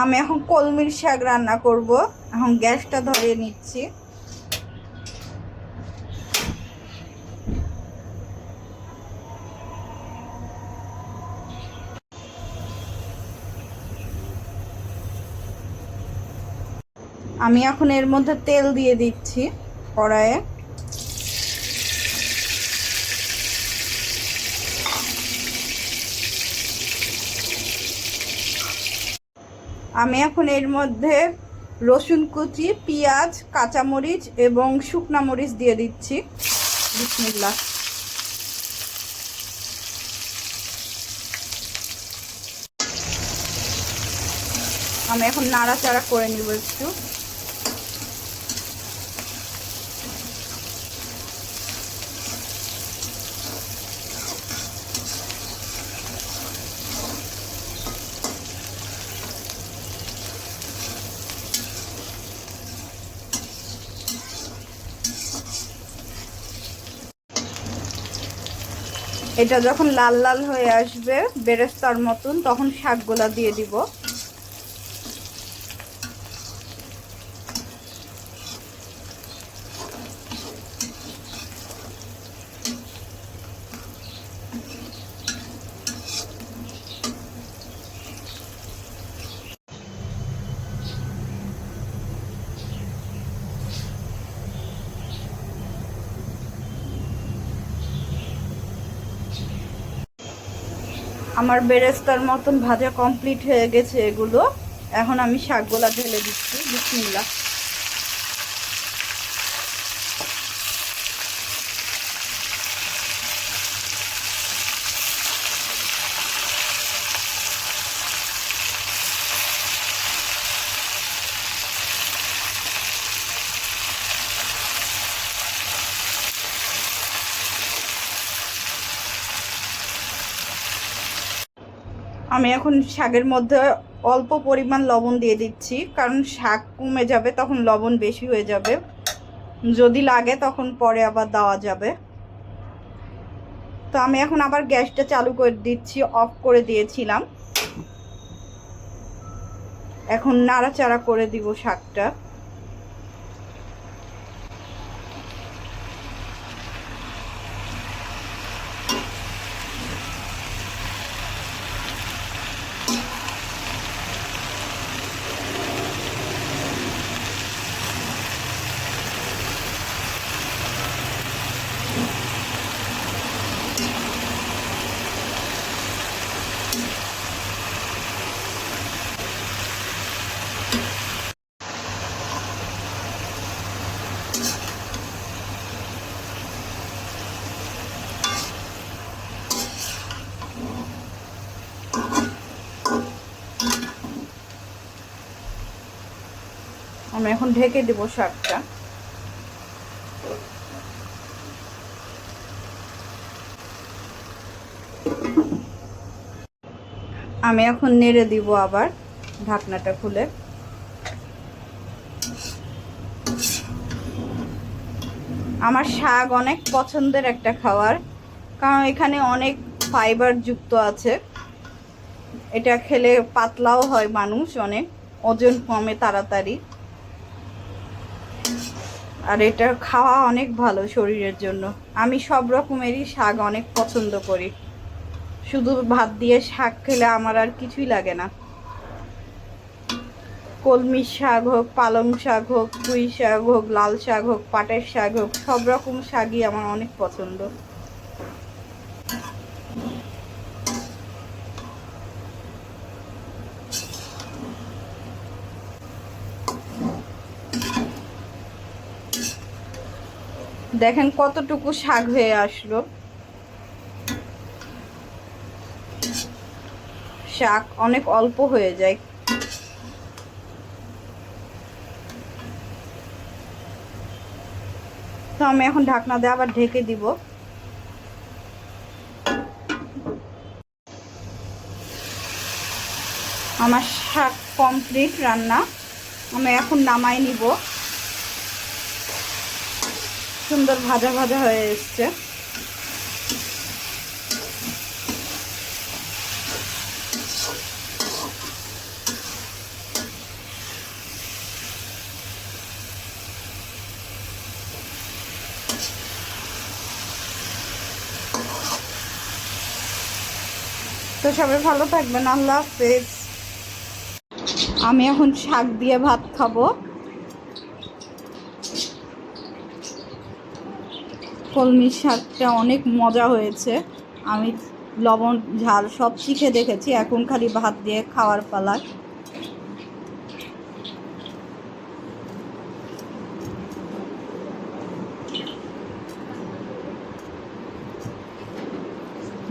আমি এখন কলমির শাক রান্না করব। এখন গ্যাসটা ধরিয়ে নিচ্ছি। আমি এখন এর মধ্যে তেল দিয়ে দিচ্ছি কড়াইয়ে। আমি এখন এর মধ্যে রসুন কুচি, পেঁয়াজ, কাঁচামরিচ এবং শুকনা মরিচ দিয়ে দিচ্ছি। বিসমিল্লাহ। আমি এখন নাড়াচাড়া করে নিব একটু। এটা যখন লাল লাল হয়ে আসবে বেরেস্তার মতন, তখন শাকগুলা দিয়ে দিব। আমার বেরেস্তার মতন ভাজা কমপ্লিট হয়ে গেছে এগুলো। এখন আমি শাকগুলা ঢেলে দিচ্ছি। বিসমিল্লাহ। আমি এখন শাকের মধ্যে অল্প পরিমাণ লবণ দিয়ে দিচ্ছি, কারণ শাক কমে যাবে তখন লবণ বেশি হয়ে যাবে। যদি লাগে তখন পরে আবার দেওয়া যাবে। তো আমি এখন আবার গ্যাসটা চালু করে দিচ্ছি, অফ করে দিয়েছিলাম। এখন নাড়াচাড়া করে দিব শাকটা। আমি এখন ঢেকে দেব শাকটা। আমি এখন নেড়ে দিব আবার ঢাকনাটা খুলে। আমার শাক অনেক পছন্দের একটা খাবার, কারণ এখানে অনেক ফাইবার যুক্ত আছে। এটা খেলে পাতলাও হয় মানুষ, অনেক ওজন কমে তাড়াতাড়ি। আর এটা খাওয়া অনেক ভালো শরীরের জন্য। আমি সব রকমেরই শাক অনেক পছন্দ করি। শুধু ভাত দিয়ে শাক খেলে আমার আর কিছুই লাগে না। কলমি শাক হোক, পালং শাক হোক, পুঁই শাক হোক, লাল শাক হোক, পাটের শাক হোক, সব রকম শাকই আমার অনেক পছন্দ। দেখেন কতটুকু শাক হয়ে আসলো। শাক অনেক অল্প হয়ে যায়। তো আমি এখন ঢাকনা দিয়ে আবার ঢেকে দিব। আমার শাক কমপ্লিট রান্না। আমি এখন নামাই নিব। সুন্দর ভাজা ভাজা হয়ে এসছে। তো সবাই ভালো থাকবেন, আল্লাহ হাফেজ। আমি এখন শাক দিয়ে ভাত খাবো। কলমি শাকটা অনেক মজা হয়েছে। আমি লবণ ঝাল সব শিখে দেখেছি, এখন খালি ভাত দিয়ে খাওয়ার পালা।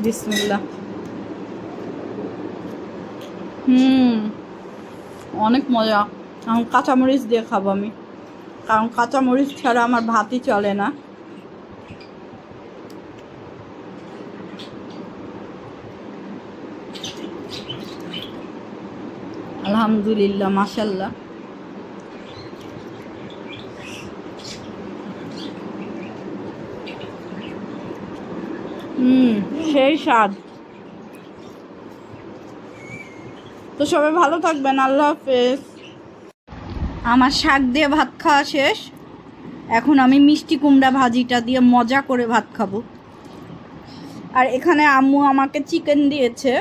বিসমিল্লাহ। অনেক মজা। এখন কাঁচামরিচ দিয়ে খাবো আমি, কারণ কাঁচামরিচ ছাড়া আমার ভাতই চলে না। আলহামদুলিল্লাহ, মাশাল্লাহ। সেই স্বাদ। তো সবাই ভালো থাকবেন, আল্লাহ হাফেজ। আমার শাক দিয়ে ভাত খাওয়া শেষ। এখন আমি মিষ্টি কুমড়া ভাজিটা দিয়ে মজা করে ভাত খাবো। আর এখানে আম্মু আমাকে চিকেন দিয়েছে,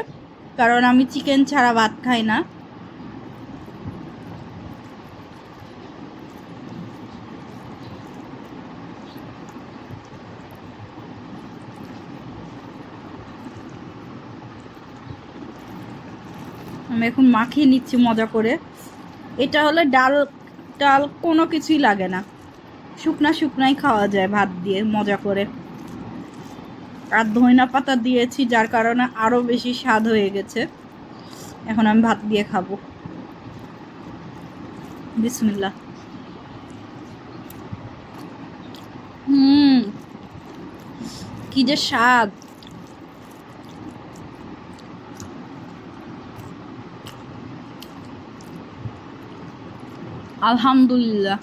কারণ আমি চিকেন ছাড়া ভাত খাই না। আমি এখন মাখিয়ে নিচ্ছি মজা করে। এটা হলে ডাল টাল কোনো কিছুই লাগে না, শুকনা শুকনাই খাওয়া যায় ভাত দিয়ে মজা করে। আর ধনিয়া পাতা দিয়েছি, যার কারণে আরও বেশি স্বাদ হয়ে গেছে। এখন আমি ভাত দিয়ে খাবো। বিসমিল্লাহ। কি যে স্বাদ। আলহামদুলিল্লাহ।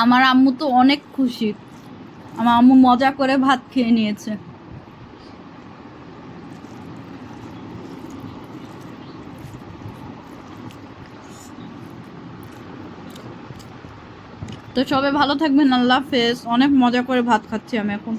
আমার আম্মু তো অনেক খুশি, আমার আম্মু মজা করে ভাত খেয়ে নিয়েছে। তো সবাই ভালো থাকবেন, আল্লাহ হাফেজ। অনেক মজা করে ভাত খাচ্ছি আমি এখন।